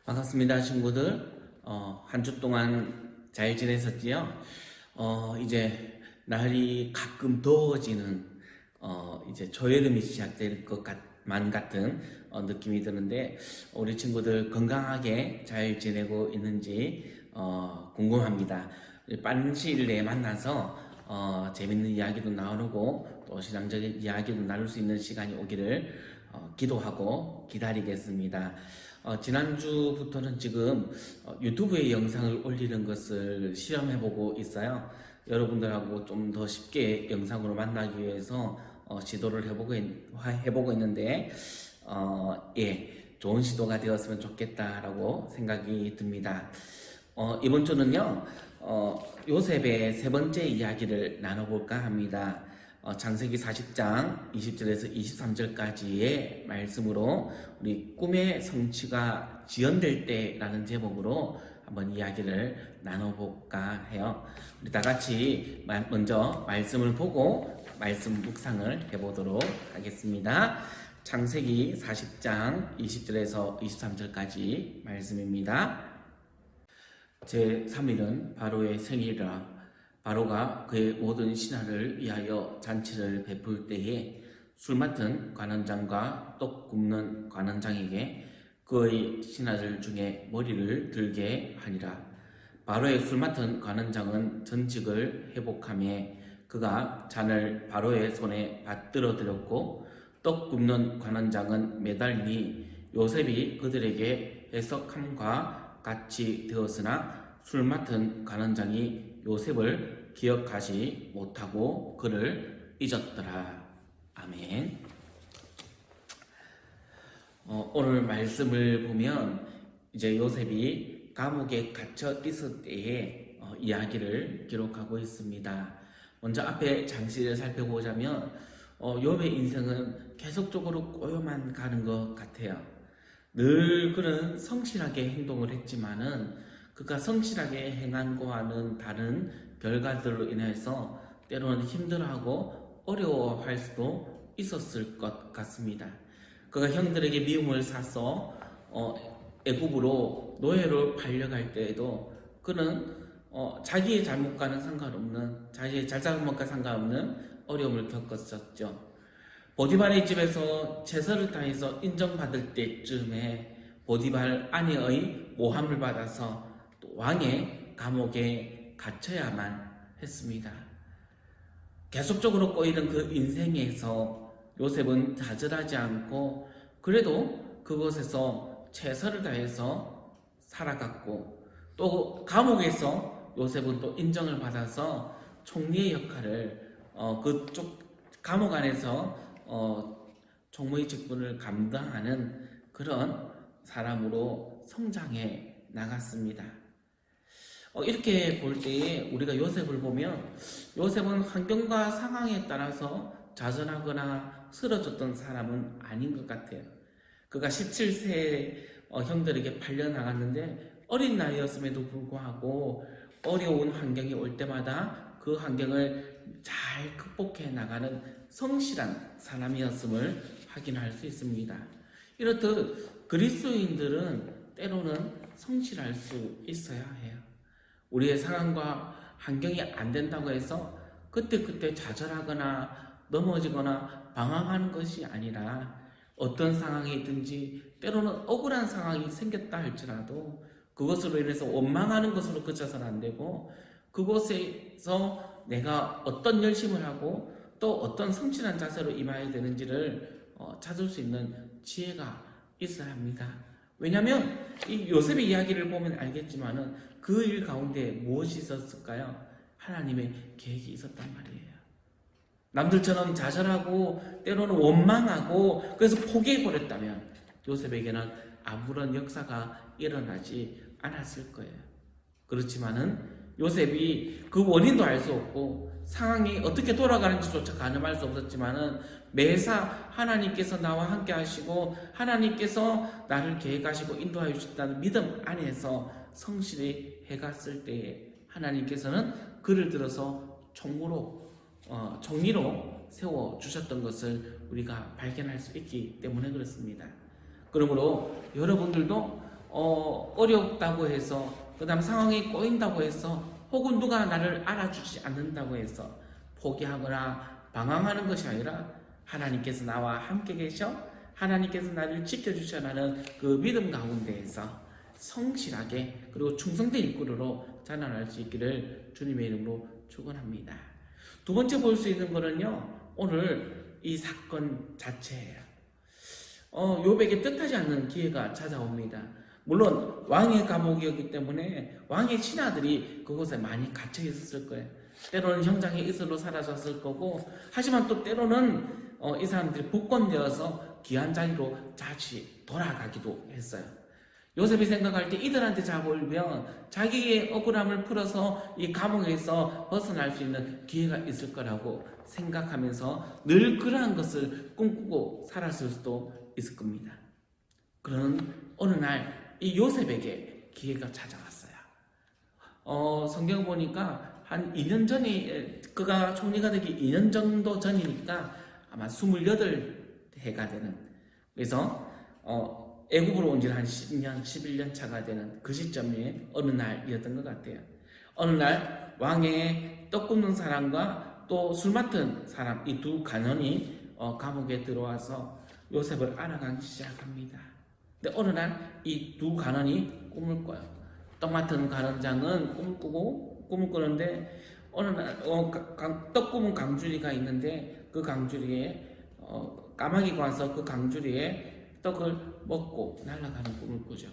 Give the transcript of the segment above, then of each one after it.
반갑습니다, 친구들. 한 주 동안 잘 지내셨지요? 이제 날이 가끔 더워지는, 이제 초여름이 시작될 것만 같은 느낌이 드는데, 우리 친구들 건강하게 잘 지내고 있는지, 궁금합니다. 빠른 시일 내에 만나서, 재밌는 이야기도 나누고, 또 신앙적인 이야기도 나눌 수 있는 시간이 오기를 기도하고 기다리겠습니다. 지난주부터는 지금 유튜브에 영상을 올리는 것을 시험해보고 있어요. 여러분들하고 좀 더 쉽게 영상으로 만나기 위해서 시도를 해보고 있는데, 좋은 시도가 되었으면 좋겠다라고 생각이 듭니다. 이번 주는요, 요셉의 세 번째 이야기를 나눠볼까 합니다. 창세기 40장 20절에서 23절까지의 말씀으로 우리 꿈의 성취가 지연될 때라는 제목으로 한번 이야기를 나눠볼까 해요. 우리 다 같이 먼저 말씀을 보고 말씀 묵상을 해보도록 하겠습니다. 창세기 40장 20절에서 23절까지 말씀입니다. 제3일은 바로의 생일이라 바로가 그의 모든 신하를 위하여 잔치를 베풀 때에 술 맡은 관원장과 떡 굽는 관원장에게 그의 신하들 중에 머리를 들게 하니라. 바로의 술 맡은 관원장은 전직을 회복하며 그가 잔을 바로의 손에 받들어 드렸고, 떡 굽는 관원장은 매달리 요셉이 그들에게 해석함과 같이 되었으나 술 맡은 관원장이 요셉을 기억하지 못하고 그를 잊었더라. 아멘. 오늘 말씀을 보면 이제 요셉이 감옥에 갇혀 있을 때의 이야기를 기록하고 있습니다. 먼저 앞에 장치를 살펴보자면 요셉의 인생은 계속적으로 꼬여만 가는 것 같아요. 늘 그는 성실하게 행동을 했지만은 그가 성실하게 행한 거와는 다른 결과들로 인해서 때로는 힘들어하고 어려워할 수도 있었을 것 같습니다. 그가 형들에게 미움을 사서 애굽으로 노예로 팔려갈 때에도 그는 자기의 잘못과는 상관없는, 자기의 잘잘못과 상관없는 어려움을 겪었었죠. 보디발의 집에서 제사를 다해서 인정받을 때쯤에 보디발 아내의 모함을 받아서 왕의 감옥에 갇혀야만 했습니다. 계속적으로 꼬이는 그 인생에서 요셉은 좌절하지 않고 그래도 그곳에서 최선을 다해서 살아갔고, 또 감옥에서 요셉은 또 인정을 받아서 총리의 역할을 그쪽 감옥 안에서 총무의 직분을 감당하는 그런 사람으로 성장해 나갔습니다. 이렇게 볼 때에 우리가 요셉을 보면 요셉은 환경과 상황에 따라서 좌절하거나 쓰러졌던 사람은 아닌 것 같아요. 그가 17세 형들에게 팔려나갔는데 어린 나이였음에도 불구하고 어려운 환경이 올 때마다 그 환경을 잘 극복해 나가는 성실한 사람이었음을 확인할 수 있습니다. 이렇듯 그리스도인들은 때로는 성실할 수 있어야 해요. 우리의 상황과 환경이 안 된다고 해서 그때그때 좌절하거나 넘어지거나 방황하는 것이 아니라 어떤 상황이든지 때로는 억울한 상황이 생겼다 할지라도 그것으로 인해서 원망하는 것으로 그쳐서는 안 되고, 그곳에서 내가 어떤 열심을 하고 또 어떤 성실한 자세로 임해야 되는지를 찾을 수 있는 지혜가 있어야 합니다. 왜냐하면 이 요셉의 이야기를 보면 알겠지만은 그 일 가운데 무엇이 있었을까요? 하나님의 계획이 있었단 말이에요. 남들처럼 좌절하고 때로는 원망하고 그래서 포기해버렸다면 요셉에게는 아무런 역사가 일어나지 않았을 거예요. 그렇지만은 요셉이 그 원인도 알 수 없고 상황이 어떻게 돌아가는지조차 가늠할 수 없었지만은 매사 하나님께서 나와 함께 하시고 하나님께서 나를 계획하시고 인도하여 주셨다는 믿음 안에서 성실히 해갔을 때에 하나님께서는 그를 들어서 총리로 세워주셨던 것을 우리가 발견할 수 있기 때문에 그렇습니다. 그러므로 여러분들도 어렵다고 해서, 그 다음 상황이 꼬인다고 해서, 혹은 누가 나를 알아주지 않는다고 해서 포기하거나 방황하는 것이 아니라 하나님께서 나와 함께 계셔, 하나님께서 나를 지켜주셔라는 그 믿음 가운데에서 성실하게 그리고 충성된 일꾼으로 자라날 수 있기를 주님의 이름으로 축원합니다. 두 번째 볼 수 있는 거는요, 오늘 이 사건 자체예요. 욥에게 뜻하지 않는 기회가 찾아옵니다. 물론 왕의 감옥이었기 때문에 왕의 신하들이 그곳에 많이 갇혀 있었을 거예요. 때로는 형장의 이슬로 사라졌을 거고, 하지만 또 때로는 이 사람들이 복권되어서 귀한 자리로 다시 돌아가기도 했어요. 요셉이 생각할 때 이들한테 잡으면 자기의 억울함을 풀어서 이 감옥에서 벗어날 수 있는 기회가 있을 거라고 생각하면서 늘 그러한 것을 꿈꾸고 살았을 수도 있을 겁니다. 그런 어느 날 이 요셉에게 기회가 찾아왔어요. 성경 보니까 한 2년 전에, 그가 총리가 되기 2년 정도 전이니까 아마 28해가 되는, 그래서 애굽으로 온 지 한 10년, 11년 차가 되는 그 시점에 어느 날이었던 것 같아요. 어느 날 왕의 떡 굽는 사람과 또 술 맡은 사람, 이 두 간원이 감옥에 들어와서 요셉을 알아가기 시작합니다. 근데 어느 날 이 두 간원이 꿈을 꿔요. 떡 맡은 간원장은 꿈을 꾸는데 어느 날 떡 굽은 강주리가 있는데 그 강주리에 까마귀가 와서 그 강주리에 떡을 먹고 날아가는 꿈을 꾸죠.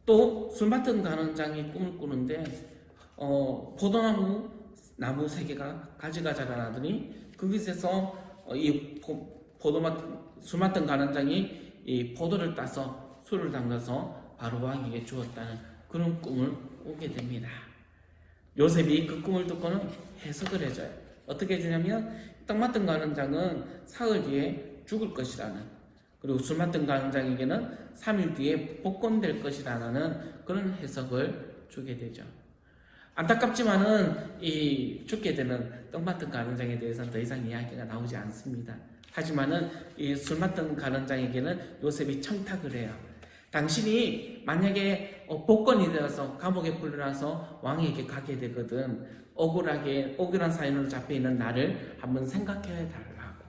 또 술 맡은 간원장이 꿈을 꾸는데 포도나무 나무 3개가 가지가 자라나더니 거기서 술 맡은 간원장이 이 포도를 따서 술을 담가서 바로 왕에게 주었다는 그런 꿈을 꾸게 됩니다. 요셉이 그 꿈을 듣고는 해석을 해줘요. 어떻게 해주냐면, 떡 맡은 간원장은 사흘 뒤에 죽을 것이라는, 그리고 술 맡은 간원장에게는 3일 뒤에 복권될 것이라는 그런 해석을 주게 되죠. 안타깝지만은 이 죽게 되는 떡 맡은 간원장에 대해서는 더 이상 이야기가 나오지 않습니다. 하지만은 이 술 맡은 간원장에게는 요셉이 청탁을 해요. 당신이 만약에 복권이 되어서 감옥에 풀려나서 왕에게 가게 되거든, 억울한 사연으로 잡혀있는 나를 한번 생각해 달라고.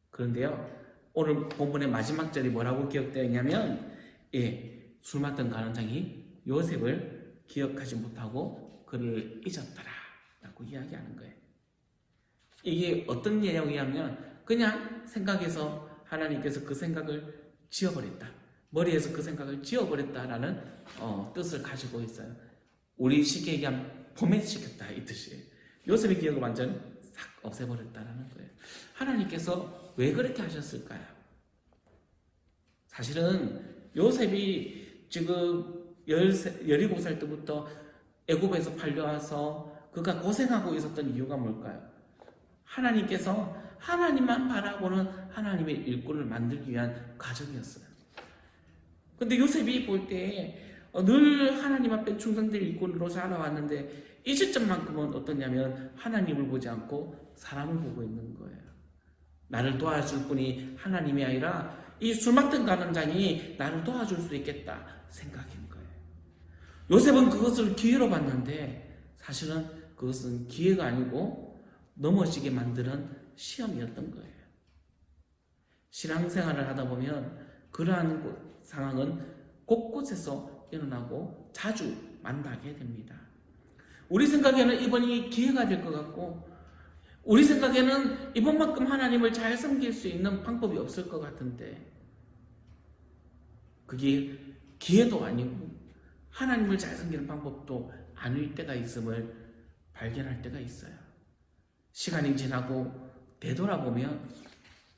그런데요, 오늘 본문의 마지막 절이 뭐라고 기억되어 있냐면, 술 맡은 간원장이 요셉을 기억하지 못하고 그를 잊었더라 라고 이야기하는 거예요. 이게 어떤 내용이냐면, 그냥 생각해서 하나님께서 그 생각을 지워버렸다, 머리에서 그 생각을 지워버렸다라는 뜻을 가지고 있어요. 우리 쉽게 얘기하면 포맷시켰다 이 뜻이에요. 요셉의 기억을 완전 싹 없애버렸다라는 거예요. 하나님께서 왜 그렇게 하셨을까요? 사실은 요셉이 지금 17살 때부터 애굽에서 팔려와서 그가 고생하고 있었던 이유가 뭘까요? 하나님께서 하나님만 바라보는 하나님의 일꾼을 만들기 위한 과정이었어요. 근데 요셉이 볼 때 늘 하나님 앞에 충성된 일꾼으로 살아왔는데, 이 시점만큼은 어떠냐면 하나님을 보지 않고 사람을 보고 있는 거예요. 나를 도와줄 분이 하나님이 아니라 이 술 맡은 간원장이 나를 도와줄 수 있겠다 생각인 거예요. 요셉은 그것을 기회로 봤는데 사실은 그것은 기회가 아니고 넘어지게 만드는 시험이었던 거예요. 신앙생활을 하다 보면 그러한 상황은 곳곳에서 일어나고 자주 만나게 됩니다. 우리 생각에는 이번이 기회가 될 것 같고, 우리 생각에는 이번만큼 하나님을 잘 섬길 수 있는 방법이 없을 것 같은데, 그게 기회도 아니고 하나님을 잘 섬기는 방법도 아닐 때가 있음을 발견할 때가 있어요. 시간이 지나고 되돌아보면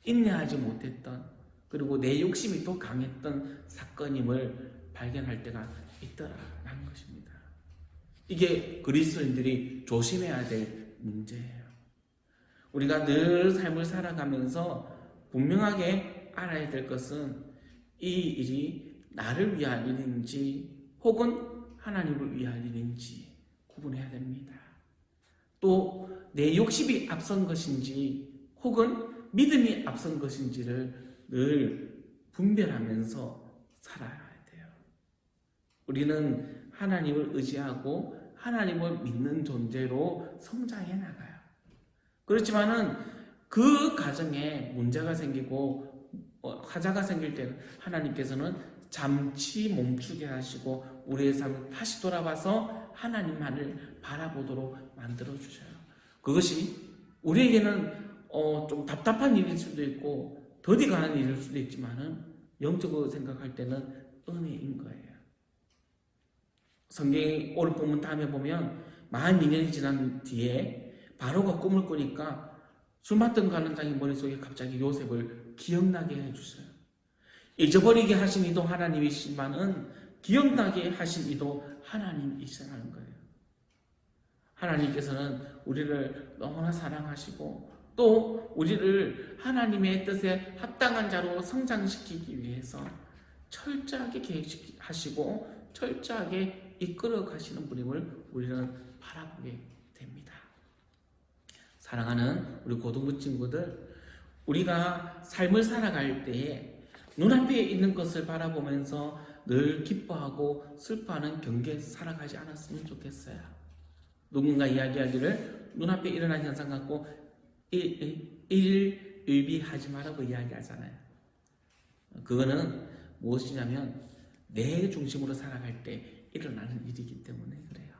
인내하지 못했던, 그리고 내 욕심이 더 강했던 사건임을 발견할 때가 있더라라는 것입니다. 이게 그리스도인들이 조심해야 될 문제예요. 우리가 늘 삶을 살아가면서 분명하게 알아야 될 것은 이 일이 나를 위한 일인지 혹은 하나님을 위한 일인지 구분해야 됩니다. 또 내 욕심이 앞선 것인지 혹은 믿음이 앞선 것인지를 늘 분별하면서 살아야 돼요. 우리는 하나님을 의지하고 하나님을 믿는 존재로 성장해 나가요. 그렇지만은 그 가정에 문제가 생기고 화자가 생길 때 하나님께서는 잠시 멈추게 하시고 우리의 삶을 다시 돌아봐서 하나님만을 바라보도록 만들어 주셔요. 그것이 우리에게는 좀 답답한 일일 수도 있고 더디가 하는 일일 수도 있지만은 영적으로 생각할 때는 은혜인 거예요. 성경이 오늘 본문 다음에 보면 42년이 지난 뒤에 바로가 꿈을 꾸니까 술 맡던 가는장이 머릿속에 갑자기 요셉을 기억나게 해주셔요. 잊어버리게 하신 이도 하나님이시지만은 기억나게 하신 이도 하나님이시라는 거예요. 하나님께서는 우리를 너무나 사랑하시고 또 우리를 하나님의 뜻에 합당한 자로 성장시키기 위해서 철저하게 계획하시고 철저하게 이끌어 가시는 분임을 우리는 바라보게 됩니다. 사랑하는 우리 고등부 친구들, 우리가 삶을 살아갈 때에 눈앞에 있는 것을 바라보면서 늘 기뻐하고 슬퍼하는 경계에서 살아가지 않았으면 좋겠어요. 누군가 이야기하기를 눈앞에 일어난 현상 갖고 일일비하지 말라고 이야기하잖아요. 그거는 무엇이냐면 내 중심으로 살아갈 때 일어나는 일이기 때문에 그래요.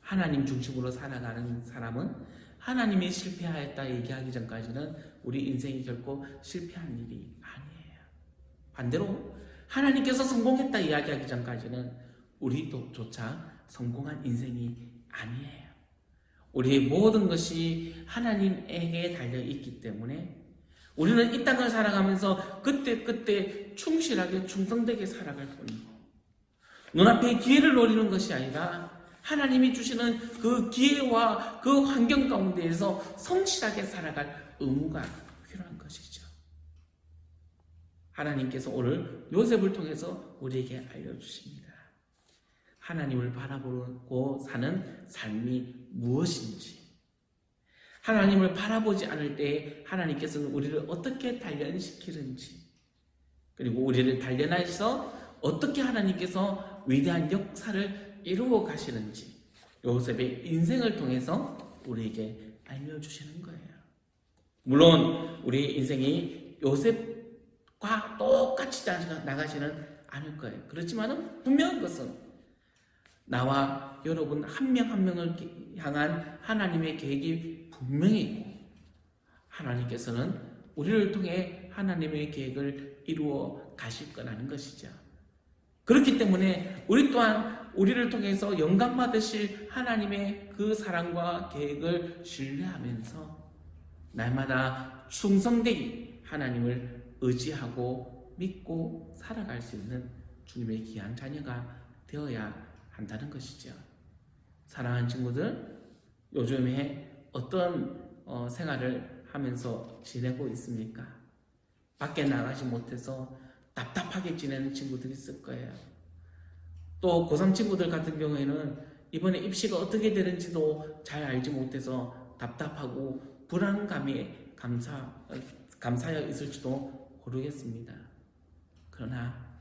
하나님 중심으로 살아가는 사람은 하나님이 실패하였다 얘기하기 전까지는 우리 인생이 결코 실패한 일이 아니에요. 반대로 하나님께서 성공했다 이야기하기 전까지는 우리조차 성공한 인생이 아니에요. 우리의 모든 것이 하나님에게 달려있기 때문에 우리는 이 땅을 살아가면서 그때 충실하게 충성되게 살아갈 뿐이고 눈앞에 기회를 노리는 것이 아니라 하나님이 주시는 그 기회와 그 환경 가운데에서 성실하게 살아갈 의무가 필요한 것이죠. 하나님께서 오늘 요셉을 통해서 우리에게 알려주십니다. 하나님을 바라보고 사는 삶이 무엇인지, 하나님을 바라보지 않을 때 하나님께서는 우리를 어떻게 단련시키는지, 그리고 우리를 단련하셔서 어떻게 하나님께서 위대한 역사를 이루어 가시는지 요셉의 인생을 통해서 우리에게 알려주시는 거예요. 물론 우리 인생이 요셉과 똑같이 나가지는 않을 거예요. 그렇지만 분명한 것은 나와 여러분 한 명 한 명을 향한 하나님의 계획이 분명히 있고 하나님께서는 우리를 통해 하나님의 계획을 이루어 가실 거라는 것이죠. 그렇기 때문에 우리 또한 우리를 통해서 영광 받으실 하나님의 그 사랑과 계획을 신뢰하면서 날마다 충성되게 하나님을 의지하고 믿고 살아갈 수 있는 주님의 귀한 자녀가 되어야 한다는 것이죠. 사랑하는 친구들, 요즘에 어떤 생활을 하면서 지내고 있습니까? 밖에 나가지 못해서 답답하게 지내는 친구들이 있을 거예요. 또 고3 친구들 같은 경우에는 이번에 입시가 어떻게 되는지도 잘 알지 못해서 답답하고 불안감에 감사하여 있을지도 모르겠습니다. 그러나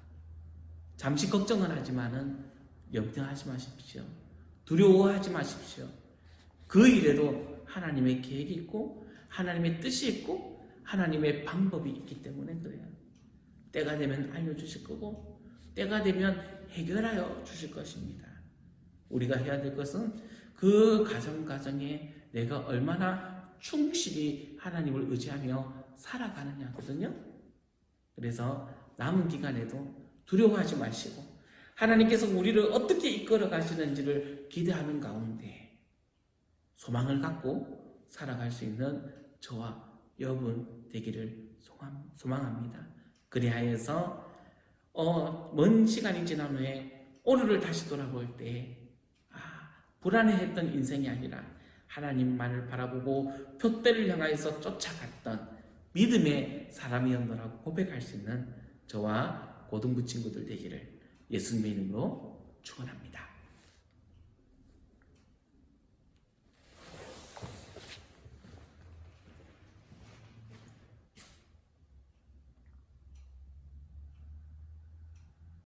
잠시 걱정은 하지만은 염려하지 마십시오. 두려워하지 마십시오. 그 일에도 하나님의 계획이 있고 하나님의 뜻이 있고 하나님의 방법이 있기 때문에 그래요. 때가 되면 알려주실 거고 때가 되면 해결하여 주실 것입니다. 우리가 해야 될 것은 그 가정에 내가 얼마나 충실히 하나님을 의지하며 살아가느냐거든요. 그래서 남은 기간에도 두려워하지 마시고 하나님께서 우리를 어떻게 이끌어 가시는지를 기대하는 가운데 소망을 갖고 살아갈 수 있는 저와 여러분 되기를 소망합니다. 그리하여서 먼 시간이 지난 후에 오늘을 다시 돌아볼 때 불안해했던 인생이 아니라 하나님만을 바라보고 표대를 향하여서 쫓아갔던 믿음의 사람이었노라고 고백할 수 있는 저와 고등부 친구들 되기를 예수님의 이름으로 축원합니다.